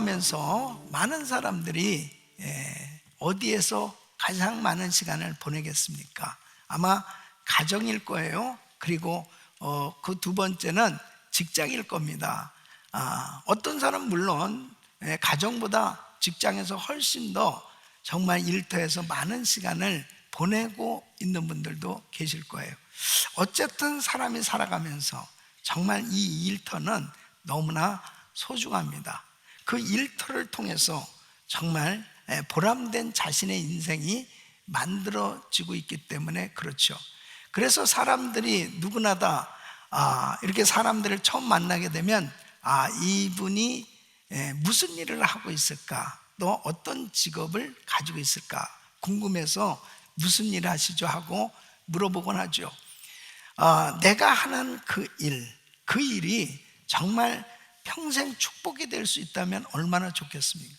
살아가면서 많은 사람들이 어디에서 가장 많은 시간을 보내겠습니까? 아마 가정일 거예요. 그리고 그 두 번째는 직장일 겁니다. 어떤 사람 물론 가정보다 직장에서 훨씬 더 정말 일터에서 많은 시간을 보내고 있는 분들도 계실 거예요. 어쨌든 사람이 살아가면서 정말 이 일터는 너무나 소중합니다. 그 일터를 통해서 정말 보람된 자신의 인생이 만들어지고 있기 때문에 그렇죠. 그래서 사람들이 누구나 다 이렇게 사람들을 처음 만나게 되면 이분이 무슨 일을 하고 있을까, 또 어떤 직업을 가지고 있을까 궁금해서 무슨 일 하시죠 하고 물어보곤 하죠. 내가 하는 그 일이 정말 평생 축복이 될 수 있다면 얼마나 좋겠습니까?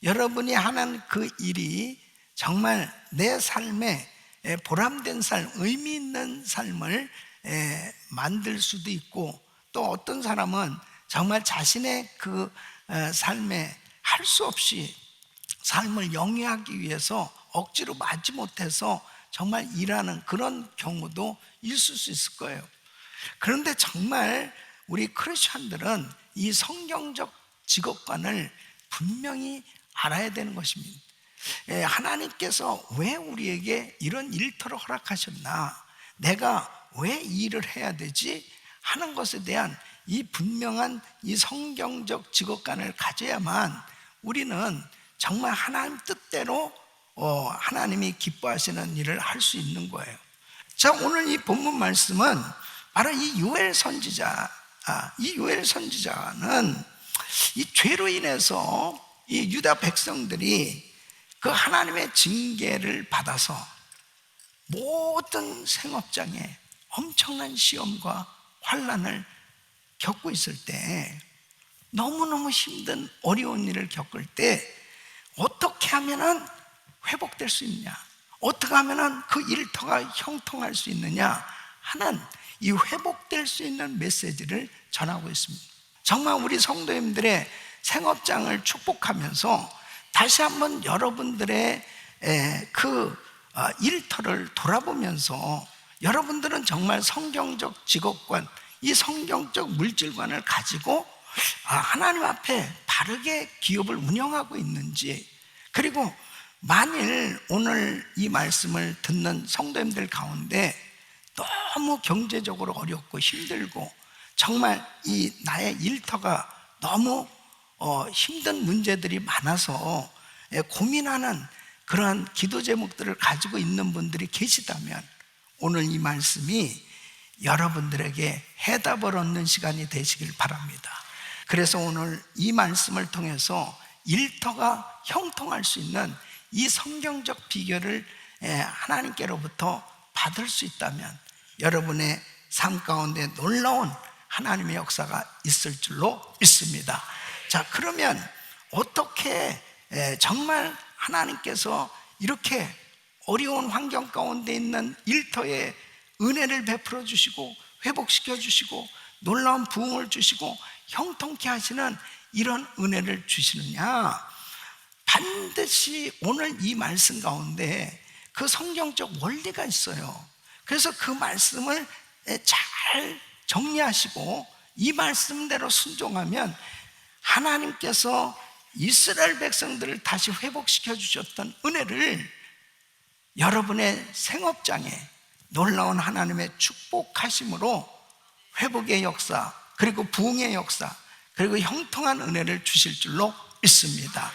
여러분이 하는 그 일이 정말 내 삶에 보람된 삶, 의미 있는 삶을 만들 수도 있고, 또 어떤 사람은 정말 자신의 그 삶에 할 수 없이 삶을 영위하기 위해서 억지로 마지못해서 정말 일하는 그런 경우도 있을 수 있을 거예요. 그런데 정말 우리 크리스천들은 이 성경적 직업관을 분명히 알아야 되는 것입니다. 하나님께서 왜 우리에게 이런 일터를 허락하셨나, 내가 왜 이 일을 해야 되지 하는 것에 대한 이 분명한 이 성경적 직업관을 가져야만 우리는 정말 하나님 뜻대로 하나님이 기뻐하시는 일을 할 수 있는 거예요. 자, 오늘 이 본문 말씀은 바로 이 요엘 선지자, 이 요엘 선지자는 이 죄로 인해서 이 유다 백성들이 그 하나님의 징계를 받아서 모든 생업장에 엄청난 시험과 환난을 겪고 있을 때, 너무너무 힘든 어려운 일을 겪을 때 어떻게 하면은 회복될 수 있느냐, 어떻게 하면은 그 일터가 형통할 수 있느냐 하는 이 회복될 수 있는 메시지를 전하고 있습니다. 정말 우리 성도님들의 생업장을 축복하면서 다시 한번 여러분들의 그 일터를 돌아보면서 여러분들은 정말 성경적 직업관, 이 성경적 물질관을 가지고 하나님 앞에 바르게 기업을 운영하고 있는지, 그리고 만일 오늘 이 말씀을 듣는 성도님들 가운데 너무 경제적으로 어렵고 힘들고 정말 이 나의 일터가 너무 힘든 문제들이 많아서 고민하는 그러한 기도 제목들을 가지고 있는 분들이 계시다면 오늘 이 말씀이 여러분들에게 해답을 얻는 시간이 되시길 바랍니다. 그래서 오늘 이 말씀을 통해서 일터가 형통할 수 있는 이 성경적 비결을 하나님께로부터 받을 수 있다면 여러분의 삶 가운데 놀라운 하나님의 역사가 있을 줄로 믿습니다. 자, 그러면 어떻게 정말 하나님께서 이렇게 어려운 환경 가운데 있는 일터에 은혜를 베풀어 주시고 회복시켜 주시고 놀라운 부흥을 주시고 형통케 하시는 이런 은혜를 주시느냐? 반드시 오늘 이 말씀 가운데 그 성경적 원리가 있어요. 그래서 그 말씀을 잘 정리하시고 이 말씀대로 순종하면 하나님께서 이스라엘 백성들을 다시 회복시켜 주셨던 은혜를 여러분의 생업장에 놀라운 하나님의 축복하심으로 회복의 역사, 그리고 부흥의 역사, 그리고 형통한 은혜를 주실 줄로 믿습니다.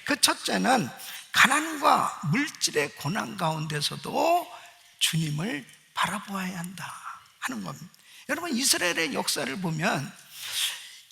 그 첫째는 가난과 물질의 고난 가운데서도 주님을 바라보아야 한다 하는 겁니다. 여러분, 이스라엘의 역사를 보면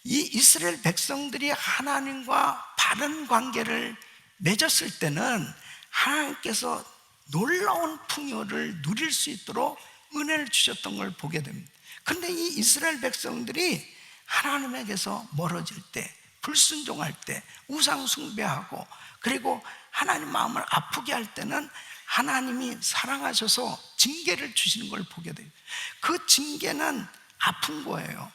이 이스라엘 백성들이 하나님과 바른 관계를 맺었을 때는 하나님께서 놀라운 풍요를 누릴 수 있도록 은혜를 주셨던 걸 보게 됩니다. 그런데 이 이스라엘 백성들이 하나님에게서 멀어질 때, 불순종할 때, 우상 숭배하고 그리고 하나님 마음을 아프게 할 때는 하나님이 사랑하셔서 징계를 주시는 걸 보게 돼요. 그 징계는 아픈 거예요.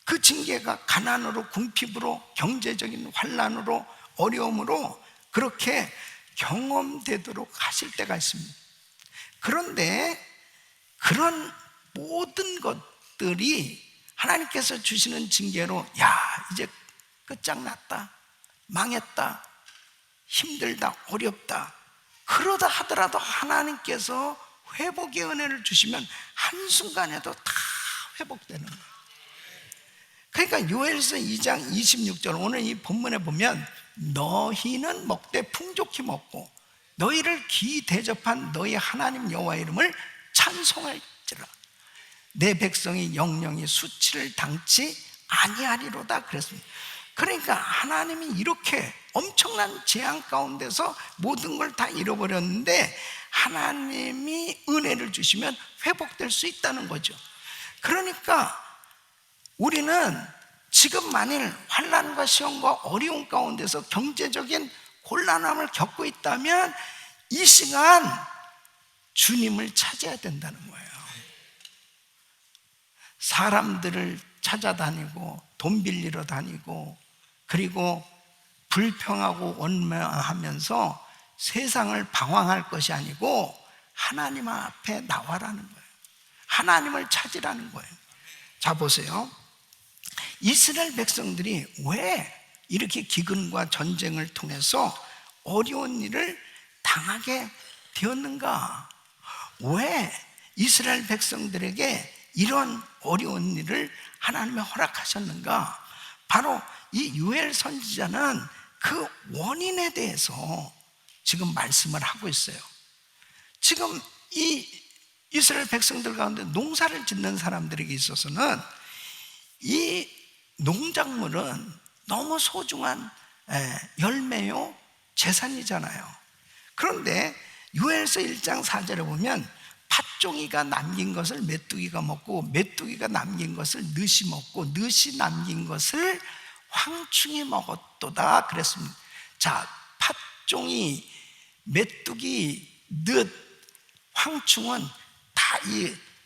그 징계가 가난으로, 궁핍으로, 경제적인 환난으로, 어려움으로 그렇게 경험되도록 하실 때가 있습니다. 그런데 그런 모든 것들이 하나님께서 주시는 징계로 이제 끝장났다, 망했다, 힘들다, 어렵다 그러다 하더라도 하나님께서 회복의 은혜를 주시면 한순간에도 다 회복되는 거예요. 그러니까 요엘서 2장 26절 오늘 이 본문에 보면 너희는 먹되 풍족히 먹고 너희를 기 대접한 너희 하나님 여호와 이름을 찬송할지라 내 백성이 영영이 수치를 당치 아니하리로다 그랬습니다. 그러니까 하나님이 이렇게 엄청난 재앙 가운데서 모든 걸 다 잃어버렸는데 하나님이 은혜를 주시면 회복될 수 있다는 거죠. 그러니까 우리는 지금 만일 환난과 시험과 어려움 가운데서 경제적인 곤란함을 겪고 있다면 이 시간 주님을 찾아야 된다는 거예요. 사람들을 찾아다니고 돈 빌리러 다니고 그리고 불평하고 원망하면서 세상을 방황할 것이 아니고 하나님 앞에 나와라는 거예요. 하나님을 찾으라는 거예요. 자 보세요. 이스라엘 백성들이 왜 이렇게 기근과 전쟁을 통해서 어려운 일을 당하게 되었는가? 왜 이스라엘 백성들에게 이런 어려운 일을 하나님이 허락하셨는가? 바로 이 요엘 선지자는 그 원인에 대해서 지금 말씀을 하고 있어요. 지금 이 이스라엘 백성들 가운데 농사를 짓는 사람들에게 있어서는 이 농작물은 너무 소중한 열매요 재산이잖아요. 그런데 요엘서 1장 4절에 보면 팥종이가 남긴 것을 메뚜기가 먹고 메뚜기가 남긴 것을 늑이 먹고 늑이 남긴 것을 황충이 먹었도다 그랬습니다. 자, 팥종이, 메뚜기, 늑, 황충은 다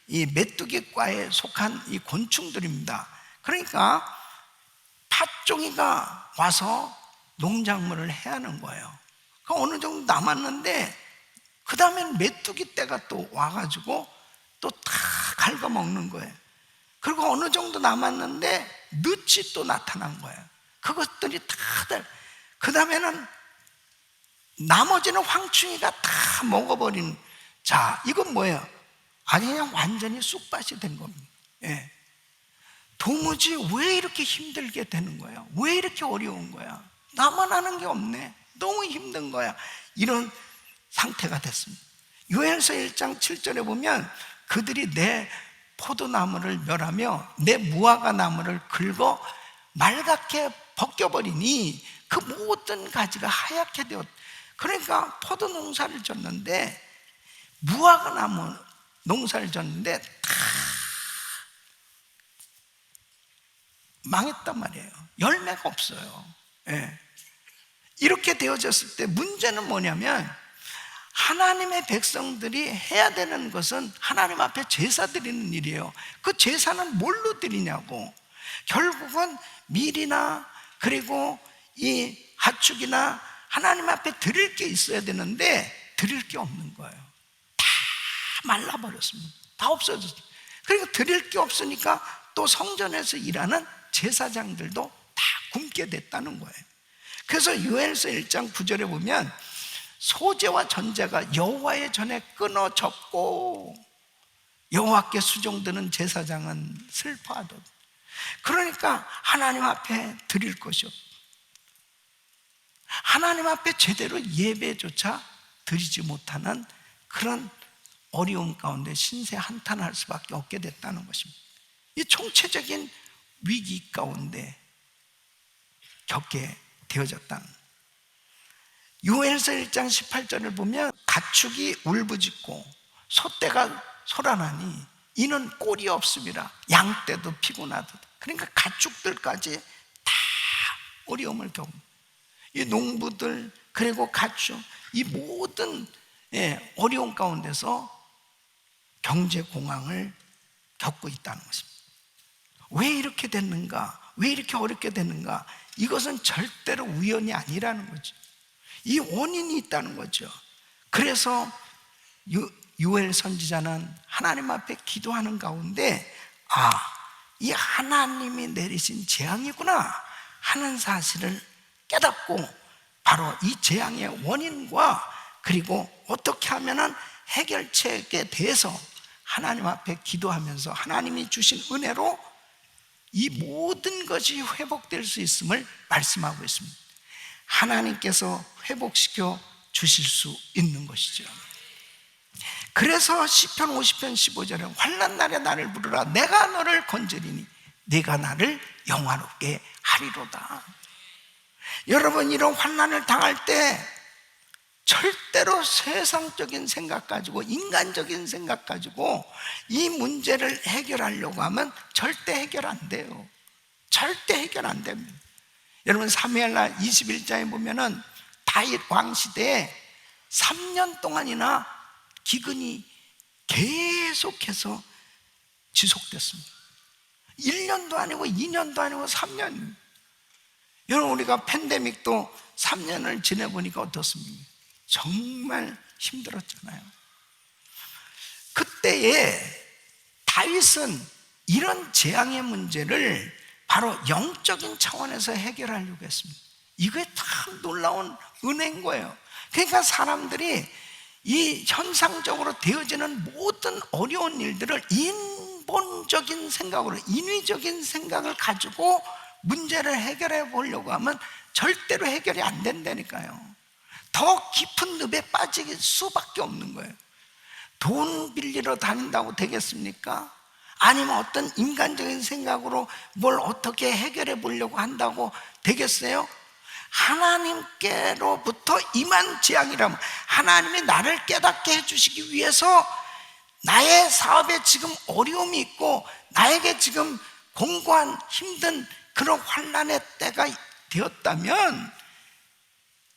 이 메뚜기과에 속한 이 곤충들입니다. 그러니까 팥종이가 와서 농작물을 해야 하는 거예요. 그 어느 정도 남았는데 그 다음엔 메뚜기 떼가 또 와가지고 또 다 갉아먹는 거예요. 그리고 어느 정도 남았는데 늑이 또 나타난 거예요. 그것들이 다들 그 다음에는 나머지는 황충이가 다 먹어버린. 자, 이건 뭐예요? 아니 그냥 완전히 쑥밭이 된 겁니다. 예. 도무지 왜 이렇게 힘들게 되는 거야? 왜 이렇게 어려운 거야? 나만 하는 게 없네. 너무 힘든 거야. 이런 상태가 됐습니다. 요엘서 1장 7절에 보면 그들이 내 포도나무를 멸하며 내 무화과 나무를 긁어 말갛게 벗겨버리니 그 모든 가지가 하얗게 되었. 그러니까 포도 농사를 졌는데 무화과 나무 농사를 졌는데 다 망했단 말이에요. 열매가 없어요. 예. 이렇게 되어졌을 때 문제는 뭐냐면 하나님의 백성들이 해야 되는 것은 하나님 앞에 제사 드리는 일이에요. 그 제사는 뭘로 드리냐고. 결국은 밀이나 그리고 이 가축이나 하나님 앞에 드릴 게 있어야 되는데 드릴 게 없는 거예요. 다 말라버렸습니다. 다 없어졌어요. 그리고 드릴 게 없으니까 또 성전에서 일하는 제사장들도 다 굶게 됐다는 거예요. 그래서 요엘서 1장 9절에 보면 소제와 전제가 여호와의 전에 끊어졌고 여호와께 수종드는 제사장은 슬퍼하도다. 그러니까 하나님 앞에 드릴 것이 없어. 하나님 앞에 제대로 예배조차 드리지 못하는 그런 어려움 가운데 신세 한탄할 수밖에 없게 됐다는 것입니다. 이 총체적인 위기 가운데 겪게 되어졌다는. 요엘서 1장 18절을 보면 가축이 울부짖고 소떼가 소란하니 이는 꼴이 없음이라 양떼도 피곤하도다. 그러니까 가축들까지 다 어려움을 겪는 이 농부들 그리고 가축 이 모든 어려움 가운데서 경제 공황을 겪고 있다는 것입니다. 왜 이렇게 됐는가? 왜 이렇게 어렵게 됐는가? 이것은 절대로 우연이 아니라는 거죠. 이 원인이 있다는 거죠. 그래서 요엘 선지자는 하나님 앞에 기도하는 가운데 이 하나님이 내리신 재앙이구나 하는 사실을 깨닫고 바로 이 재앙의 원인과 그리고 어떻게 하면 해결책에 대해서 하나님 앞에 기도하면서 하나님이 주신 은혜로 이 모든 것이 회복될 수 있음을 말씀하고 있습니다. 하나님께서 회복시켜 주실 수 있는 것이죠. 그래서 시편 50편 15절에 환난 날에 나를 부르라 내가 너를 건지리니 네가 나를 영화롭게 하리로다. 여러분, 이런 환난을 당할 때 절대로 세상적인 생각 가지고 인간적인 생각 가지고 이 문제를 해결하려고 하면 절대 해결 안 돼요. 절대 해결 안 됩니다. 여러분, 사무엘하 21장에 보면은 다윗 왕 시대에 3년 동안이나 기근이 계속해서 지속됐습니다. 1년도 아니고 2년도 아니고 3년. 여러분, 우리가 팬데믹도 3년을 지내보니까 어떻습니까? 정말 힘들었잖아요. 그때에 다윗은 이런 재앙의 문제를 바로 영적인 차원에서 해결하려고 했습니다. 이게 참 놀라운 은혜인 거예요. 그러니까 사람들이 이 현상적으로 되어지는 모든 어려운 일들을 인본적인 생각으로, 인위적인 생각을 가지고 문제를 해결해 보려고 하면 절대로 해결이 안 된다니까요. 더 깊은 늪에 빠질 수밖에 없는 거예요. 돈 빌리러 다닌다고 되겠습니까? 아니면 어떤 인간적인 생각으로 뭘 어떻게 해결해 보려고 한다고 되겠어요? 하나님께로부터 임한 재앙이라면 하나님이 나를 깨닫게 해주시기 위해서 나의 사업에 지금 어려움이 있고 나에게 지금 공고한 힘든 그런 환난의 때가 되었다면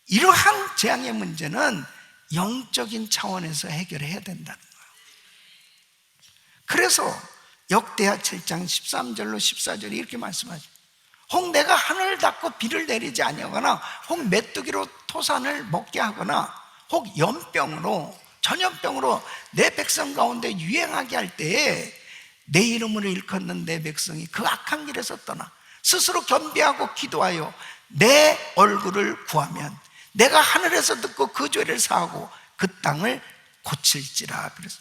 이러한 재앙의 문제는 영적인 차원에서 해결해야 된다는 거예요. 그래서 역대하 7장 13절로 14절에 이렇게 말씀하죠. 혹 내가 하늘을 닫고 비를 내리지 아니하거나 혹 메뚜기로 토산을 먹게 하거나 혹 연병으로 전염병으로 내 백성 가운데 유행하게 할 때에 내 이름으로 일컫는 내 백성이 그 악한 길에서 떠나 스스로 겸비하고 기도하여 내 얼굴을 구하면 내가 하늘에서 듣고 그 죄를 사하고 그 땅을 고칠지라. 그래서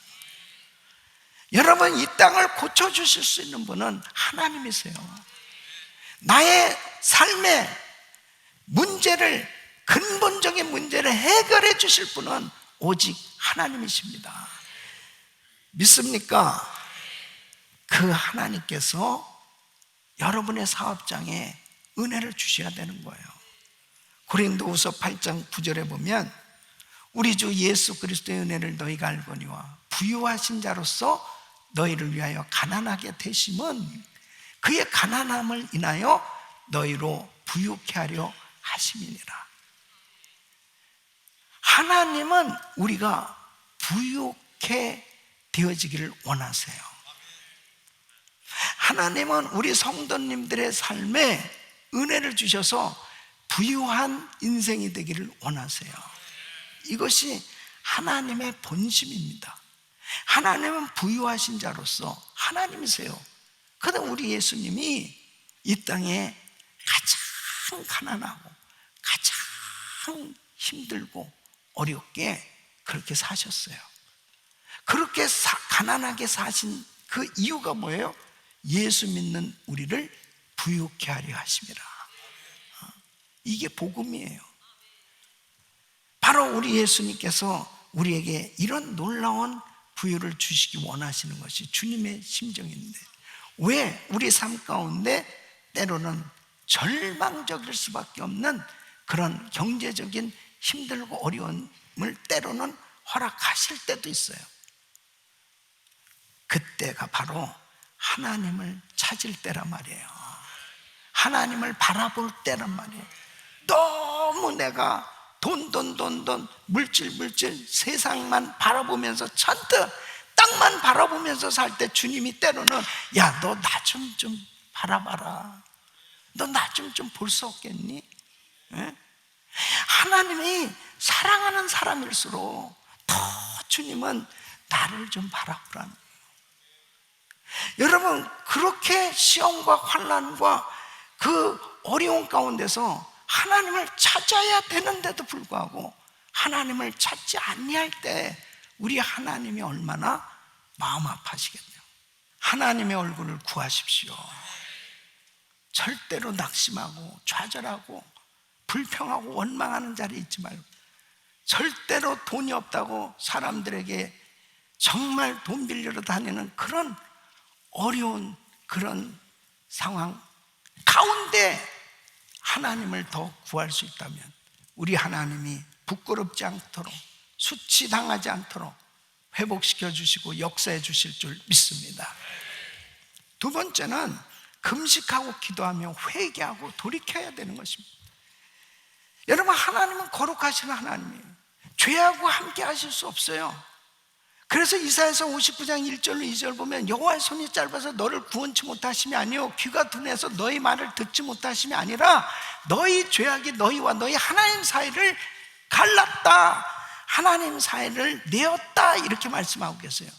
여러분, 이 땅을 고쳐주실 수 있는 분은 하나님이세요. 나의 삶의 문제를, 근본적인 문제를 해결해 주실 분은 오직 하나님이십니다. 믿습니까? 그 하나님께서 여러분의 사업장에 은혜를 주셔야 되는 거예요. 고린도후서 8장 9절에 보면 우리 주 예수 그리스도의 은혜를 너희가 알거니와 부유하신 자로서 너희를 위하여 가난하게 되심은 그의 가난함을 인하여 너희로 부유케 하려 하심이니라. 하나님은 우리가 부유케 되어지기를 원하세요. 하나님은 우리 성도님들의 삶에 은혜를 주셔서 부유한 인생이 되기를 원하세요. 이것이 하나님의 본심입니다. 하나님은 부유하신 자로서 하나님이세요. 그런데 우리 예수님이 이 땅에 가장 가난하고 가장 힘들고 어렵게 그렇게 사셨어요. 그렇게 가난하게 사신 그 이유가 뭐예요? 예수 믿는 우리를 부유케 하려 하심이라. 이게 복음이에요. 바로 우리 예수님께서 우리에게 이런 놀라운 부유를 주시기 원하시는 것이 주님의 심정인데 왜 우리 삶 가운데 때로는 절망적일 수밖에 없는 그런 경제적인 힘들고 어려움을 때로는 허락하실 때도 있어요. 그때가 바로 하나님을 찾을 때란 말이에요. 하나님을 바라볼 때란 말이에요. 너무 내가 돈 물질 세상만 바라보면서 잔뜩 땅만 바라보면서 살 때 주님이 때로는 야, 너 나 좀 바라봐라. 너 나 좀 볼 수 없겠니? 예? 하나님이 사랑하는 사람일수록 더 주님은 나를 좀 바라보라는 거예요. 여러분, 그렇게 시험과 환난과 그 어려운 가운데서 하나님을 찾아야 되는데도 불구하고 하나님을 찾지 아니할 때 우리 하나님이 얼마나 마음 아파하시겠네요. 하나님의 얼굴을 구하십시오. 절대로 낙심하고 좌절하고 불평하고 원망하는 자리에 있지 말고, 절대로 돈이 없다고 사람들에게 정말 돈 빌리러 다니는 그런 어려운 그런 상황 가운데 하나님을 더 구할 수 있다면 우리 하나님이 부끄럽지 않도록 수치당하지 않도록 회복시켜 주시고 역사해 주실 줄 믿습니다. 두 번째는 금식하고 기도하며 회개하고 돌이켜야 되는 것입니다. 여러분, 하나님은 거룩하신 하나님이에요. 죄하고 함께 하실 수 없어요. 그래서 이사야서 59장 1절로 2절 보면 여호와의 손이 짧아서 너를 구원치 못하심이 아니요 귀가 둔해서 너희 말을 듣지 못하심이 아니라 너희 죄악이 너희와 너희 하나님 사이를 갈랐다, 하나님 사이를 내었다, 이렇게 말씀하고 계세요.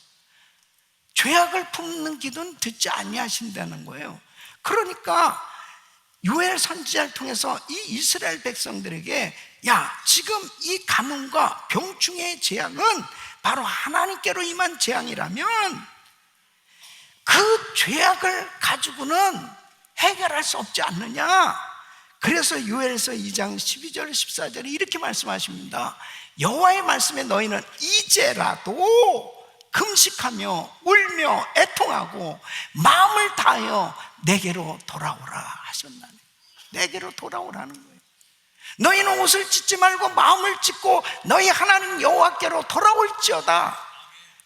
죄악을 품는 기도는 듣지 아니하신다는 거예요. 그러니까 요엘 선지자를 통해서 이 이스라엘 백성들에게 야, 지금 이 가뭄과 병충해의 재앙은 바로 하나님께로 임한 재앙이라면 그 죄악을 가지고는 해결할 수 없지 않느냐. 그래서 요엘서 2장 12절 14절에 이렇게 말씀하십니다. 여호와의 말씀에 너희는 이제라도 금식하며 울며 애통하고 마음을 다하여 내게로 돌아오라 하셨나니, 내게로 돌아오라는 거예요. 너희는 옷을 찢지 말고 마음을 찢고 너희 하나님 여호와께로 돌아올지어다.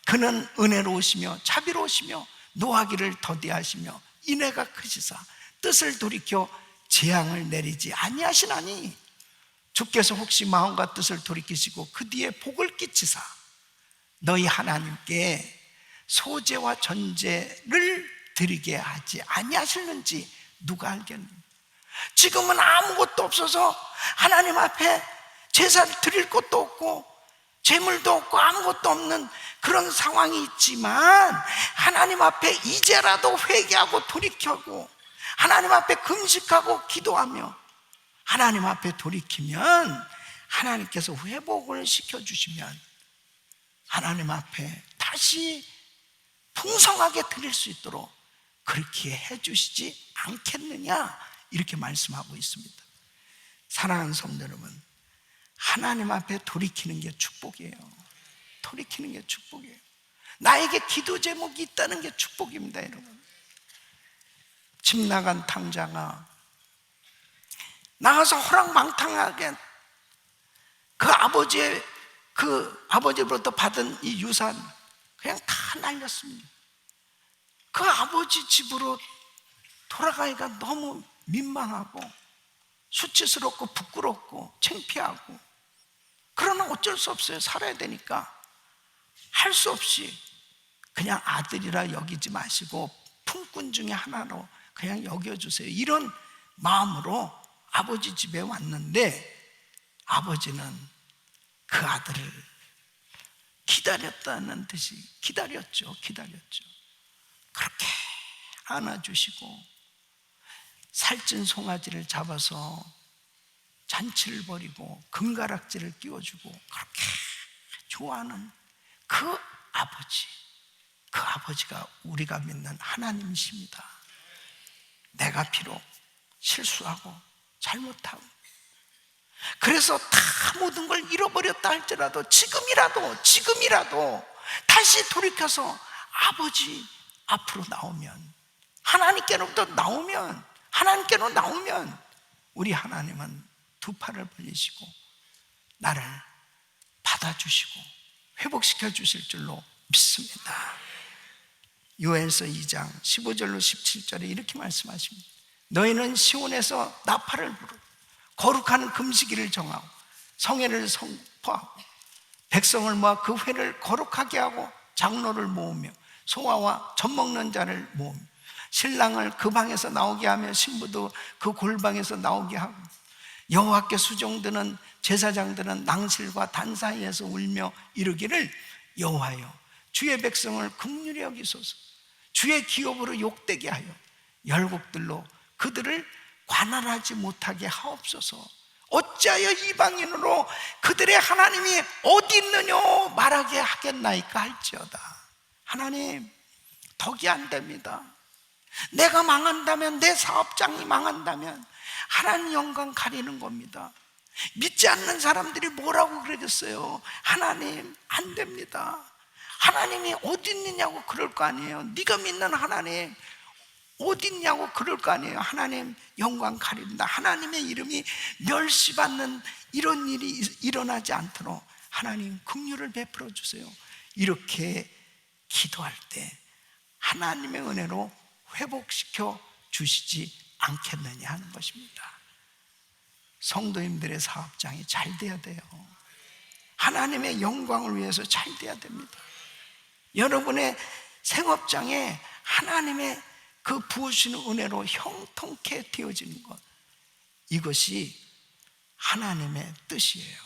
그는 은혜로우시며 자비로우시며 노하기를 더디하시며 인애가 크시사 뜻을 돌이켜 재앙을 내리지 아니하시나니, 주께서 혹시 마음과 뜻을 돌이키시고 그 뒤에 복을 끼치사 너희 하나님께 소제와 전제를 드리게 하지 아니하실는지 누가 알겠느냐. 지금은 아무것도 없어서 하나님 앞에 제사를 드릴 것도 없고 재물도 없고 아무것도 없는 그런 상황이 있지만 하나님 앞에 이제라도 회개하고 돌이켜고 하나님 앞에 금식하고 기도하며 하나님 앞에 돌이키면 하나님께서 회복을 시켜주시면 하나님 앞에 다시 풍성하게 드릴 수 있도록 그렇게 해주시지 않겠느냐, 이렇게 말씀하고 있습니다. 사랑하는 성도 여러분, 하나님 앞에 돌이키는 게 축복이에요. 돌이키는 게 축복이에요. 나에게 기도 제목이 있다는 게 축복입니다. 여러분, 집 나간 탕자가 나가서 호랑망탕하게 그 아버지로부터 받은 이 유산 그냥 다 날렸습니다. 그 아버지 집으로 돌아가기가 너무 민망하고 수치스럽고 부끄럽고 창피하고, 그러나 어쩔 수 없어요. 살아야 되니까 할 수 없이 그냥 아들이라 여기지 마시고 품꾼 중에 하나로 그냥 여겨주세요, 이런 마음으로 아버지 집에 왔는데 아버지는 그 아들을 기다렸다는 듯이 기다렸죠. 그렇게 안아주시고 살찐 송아지를 잡아서 잔치를 벌이고 금가락지를 끼워주고 그렇게 좋아하는 그 아버지가 우리가 믿는 하나님이십니다. 내가 비록 실수하고 잘못하고 그래서 다 모든 걸 잃어버렸다 할지라도 지금이라도 다시 돌이켜서 아버지 앞으로 나오면, 하나님께로부터 하나님께로 나오면 우리 하나님은 두 팔을 벌리시고 나를 받아주시고 회복시켜 주실 줄로 믿습니다. 요엘서 2장 15절로 17절에 이렇게 말씀하십니다. 너희는 시온에서 나팔을 부르고 거룩한 금식일을 정하고 성회를 선포하고 백성을 모아 그 회를 거룩하게 하고 장로를 모으며 소아와 젖먹는 자를 모으며 신랑을 그 방에서 나오게 하며 신부도 그 골방에서 나오게 하고, 여호와께 수종드는 제사장들은 낭실과 단 사이에서 울며 이르기를 여호와여 주의 백성을 긍휼히 여기소서. 주의 기업으로 욕되게 하여 열국들로 그들을 관할하지 못하게 하옵소서. 어찌하여 이방인으로 그들의 하나님이 어디 있느냐 말하게 하겠나이까 할지어다. 하나님, 덕이 안 됩니다. 내가 망한다면, 내 사업장이 망한다면 하나님 영광 가리는 겁니다. 믿지 않는 사람들이 뭐라고 그러겠어요? 하나님, 안 됩니다. 하나님이 어디 있느냐고 그럴 거 아니에요. 네가 믿는 하나님 어디 있냐고 그럴 거 아니에요. 하나님 영광 가린다. 하나님의 이름이 멸시받는 이런 일이 일어나지 않도록 하나님 긍휼을 베풀어 주세요. 이렇게 기도할 때 하나님의 은혜로 회복시켜 주시지 않겠느냐 하는 것입니다. 성도님들의 사업장이 잘 돼야 돼요. 하나님의 영광을 위해서 잘 돼야 됩니다. 여러분의 생업장에 하나님의 그 부으시는 은혜로 형통케 되어지는 것, 이것이 하나님의 뜻이에요.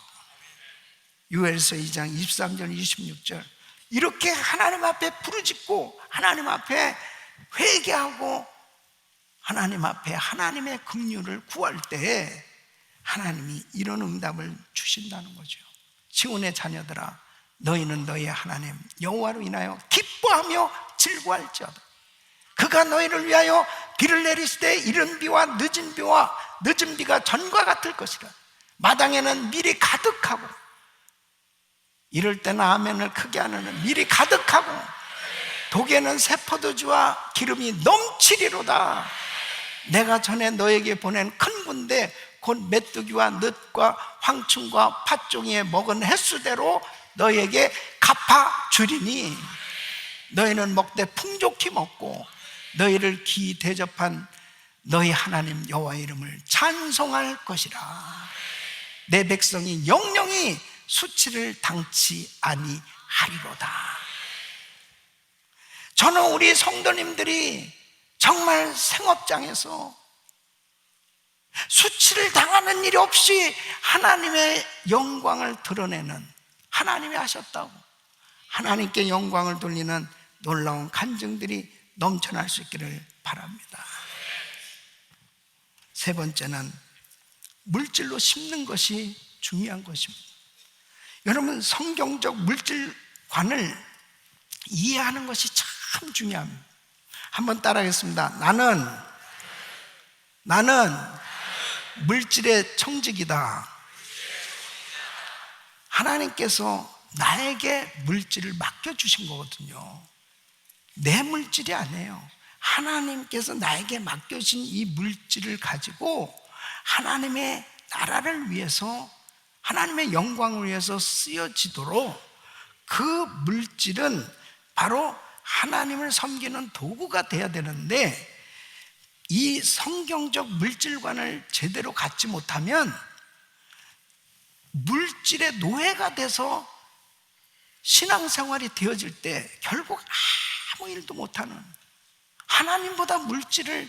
요엘서 2장 23절 26절 이렇게 하나님 앞에 부르짖고 하나님 앞에 회개하고 하나님 앞에 하나님의 긍휼을 구할 때에 하나님이 이런 응답을 주신다는 거죠. 시온의 자녀들아, 너희는 너희의 하나님 여호와로 인하여 기뻐하며 즐거워할지어다. 그가 너희를 위하여 비를 내리시되 이른 비와 늦은 비가 전과 같을 것이라. 마당에는 밀이 가득하고, 이럴 때는 아멘을 크게 하는, 밀이 가득하고 독에는 새 포도주와 기름이 넘치리로다. 내가 전에 너에게 보낸 큰 군대 곧 메뚜기와 늑과 황충과 팥종이에 먹은 횟수대로 너에게 갚아 주리니 너희는 먹되 풍족히 먹고 너희를 기이 대접한 너희 하나님 여호와의 이름을 찬송할 것이라. 내 백성이 영영이 수치를 당치 아니하리로다. 저는 우리 성도님들이 정말 생업장에서 수치를 당하는 일이 없이 하나님의 영광을 드러내는, 하나님이 하셨다고 하나님께 영광을 돌리는 놀라운 간증들이 넘쳐날 수 있기를 바랍니다. 세 번째는 물질로 심는 것이 중요한 것입니다. 여러분, 성경적 물질관을 이해하는 것이 참 중요합니다. 한번 따라하겠습니다. 나는 물질의 청직이다. 하나님께서 나에게 물질을 맡겨주신 거거든요. 내 물질이 아니에요. 하나님께서 나에게 맡겨진 이 물질을 가지고 하나님의 나라를 위해서, 하나님의 영광을 위해서 쓰여지도록, 그 물질은 바로 하나님을 섬기는 도구가 되어야 되는데, 이 성경적 물질관을 제대로 갖지 못하면 물질의 노예가 돼서 신앙생활이 되어질 때 결국 아무 일도 못하는, 하나님보다 물질을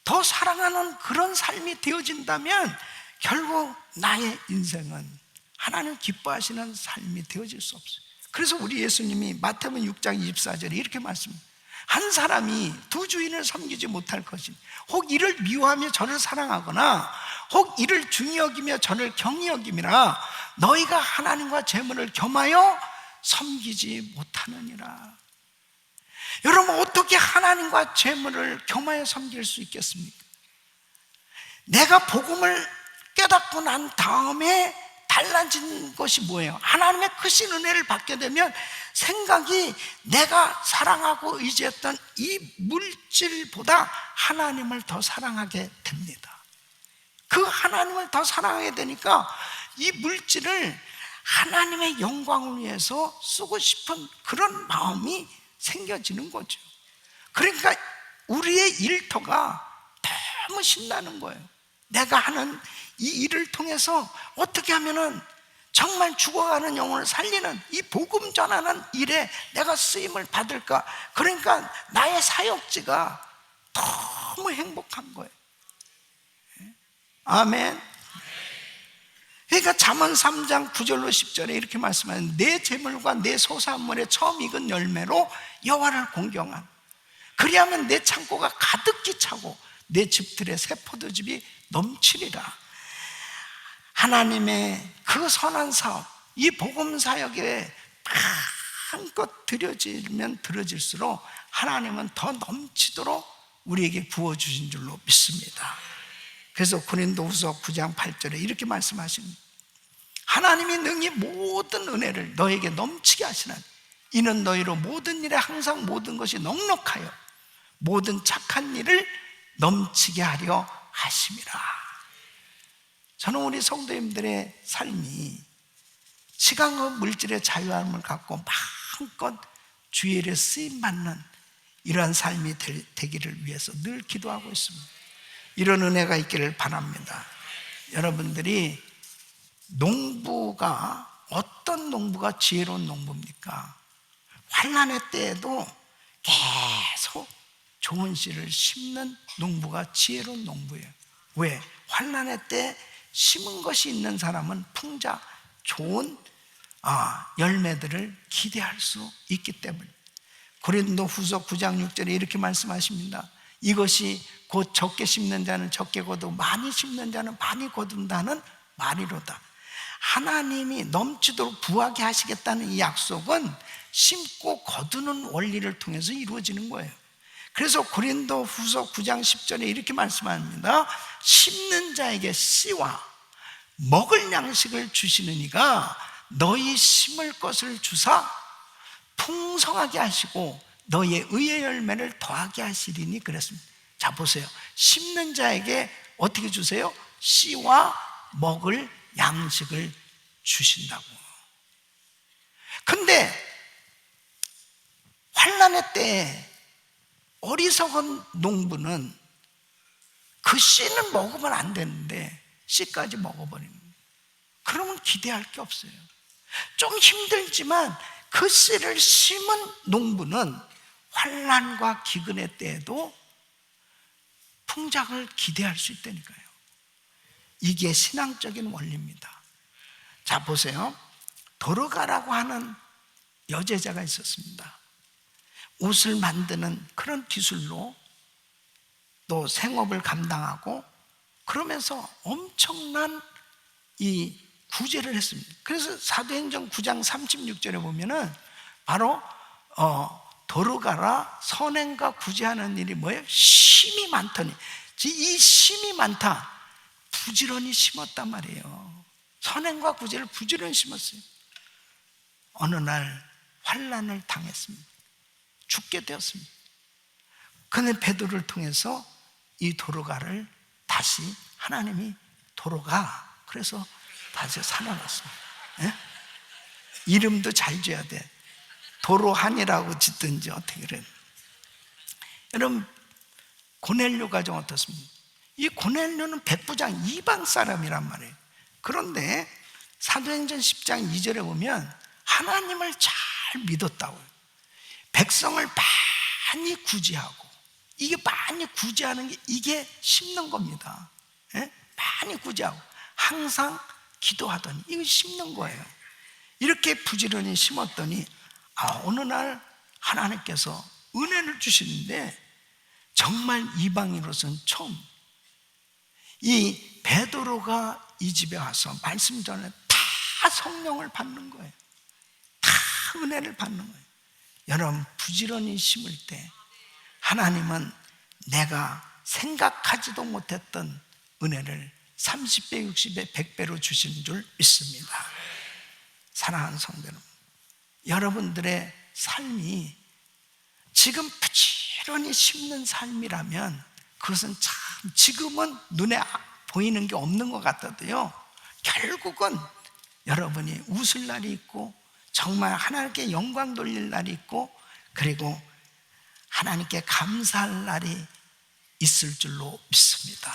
더 사랑하는 그런 삶이 되어진다면 결국 나의 인생은 하나님 기뻐하시는 삶이 되어질 수 없어요. 그래서 우리 예수님이 마태복음 6장 24절에 이렇게 말씀합니다. 한 사람이 두 주인을 섬기지 못할 것이니 혹 이를 미워하며 저를 사랑하거나 혹 이를 중히 여기며 저를 경히 여김이라. 너희가 하나님과 재물을 겸하여 섬기지 못하느니라. 여러분, 어떻게 하나님과 재물을 겸하여 섬길 수 있겠습니까? 내가 복음을 깨닫고 난 다음에 달라진 것이 뭐예요? 하나님의 크신 은혜를 받게 되면 생각이 내가 사랑하고 의지했던 이 물질보다 하나님을 더 사랑하게 됩니다. 그 하나님을 더 사랑하게 되니까 이 물질을 하나님의 영광을 위해서 쓰고 싶은 그런 마음이 생겨지는 거죠. 그러니까 우리의 일터가 너무 신나는 거예요. 내가 하는 이 일을 통해서 어떻게 하면은 정말 죽어가는 영혼을 살리는 이 복음 전하는 일에 내가 쓰임을 받을까? 그러니까 나의 사역지가 너무 행복한 거예요. 아멘. 그러니까 잠언 3장 9절로 10절에 이렇게 말씀하는, 내 재물과 내 소산물의 처음 익은 열매로 여호와를 공경한, 그리하면 내 창고가 가득히 차고 내 집들의 새 포도즙이 넘치리라. 하나님의 그 선한 사업, 이 복음 사역에 마음껏 들여지면 들어질수록 하나님은 더 넘치도록 우리에게 부어주신 줄로 믿습니다. 그래서 고린도후서 9장 8절에 이렇게 말씀하십니다. 하나님이 능히 모든 은혜를 너에게 넘치게 하시나니 이는 너희로 모든 일에 항상 모든 것이 넉넉하여 모든 착한 일을 넘치게 하려 하심이라. 저는 우리 성도님들의 삶이 시간과 물질의 자유함을 갖고 마음껏 주의 일에 쓰임받는 이러한 삶이 되기를 위해서 늘 기도하고 있습니다. 이런 은혜가 있기를 바랍니다. 여러분들이 농부가, 어떤 농부가 지혜로운 농부입니까? 환난의 때에도 계속 좋은 씨를 심는 농부가 지혜로운 농부예요. 왜? 환난의 때 심은 것이 있는 사람은 풍자, 좋은 열매들을 기대할 수 있기 때문에. 고린도후서 9장 6절에 이렇게 말씀하십니다. 이것이 곧 적게 심는 자는 적게 거두고 많이 심는 자는 많이 거둔다는 말이로다. 하나님이 넘치도록 부하게 하시겠다는 이 약속은 심고 거두는 원리를 통해서 이루어지는 거예요. 그래서 고린도후서 9장 10절에 이렇게 말씀합니다. 심는 자에게 씨와 먹을 양식을 주시는 이가 너희 심을 것을 주사 풍성하게 하시고 너희의 의의 열매를 더하게 하시리니 그랬습니다. 자, 보세요. 심는 자에게 어떻게 주세요? 씨와 먹을 양식을 주신다고. 근데 환난의 때에 어리석은 농부는 그 씨는 먹으면 안 되는데 씨까지 먹어버립니다. 그러면 기대할 게 없어요. 좀 힘들지만 그 씨를 심은 농부는 환난과 기근의 때에도 풍작을 기대할 수 있다니까요. 이게 신앙적인 원리입니다. 자, 보세요. 도르가라고 하는 여제자가 있었습니다. 옷을 만드는 그런 기술로 또 생업을 감당하고 그러면서 엄청난 이 구제를 했습니다. 그래서 사도행전 9장 36절에 보면은 바로 도르가라 선행과 구제하는 일이 뭐예요? 심이 많더니, 이 심이 많다, 부지런히 심었단 말이에요. 선행과 구제를 부지런히 심었어요. 어느 날 환난을 당했습니다. 죽게 되었습니다. 그런데 베드로를 통해서 이 도르가를 다시 하나님이 도로가, 그래서 다시 살아났습니다. 예? 이름도 잘 지어야 돼. 도로한이라고 짓든지 어떻게 그래. 여러분, 고넬료 가정 어떻습니까? 이 고넬료는 백부장 이방 사람이란 말이에요. 그런데 사도행전 10장 2절에 보면 하나님을 잘 믿었다고요. 백성을 많이 구제하고, 이게 많이 구제하는 게 이게 심는 겁니다. 예? 많이 구제하고 항상 기도하더니 이거 심는 거예요. 이렇게 부지런히 심었더니 어느 날 하나님께서 은혜를 주시는데 정말 이방인으로서는 처음 이 베드로가 이 집에 와서 말씀 전에 다 성령을 받는 거예요. 다 은혜를 받는 거예요. 여러분, 부지런히 심을 때 하나님은 내가 생각하지도 못했던 은혜를 30배, 60배, 100배로 주시는 줄 믿습니다. 사랑하는 성도 여러분, 여러분들의 삶이 지금 부지런히 심는 삶이라면 그것은 참 지금은 눈에 보이는 게 없는 것 같아도요, 결국은 여러분이 웃을 날이 있고 정말 하나님께 영광 돌릴 날이 있고 그리고 하나님께 감사할 날이 있을 줄로 믿습니다.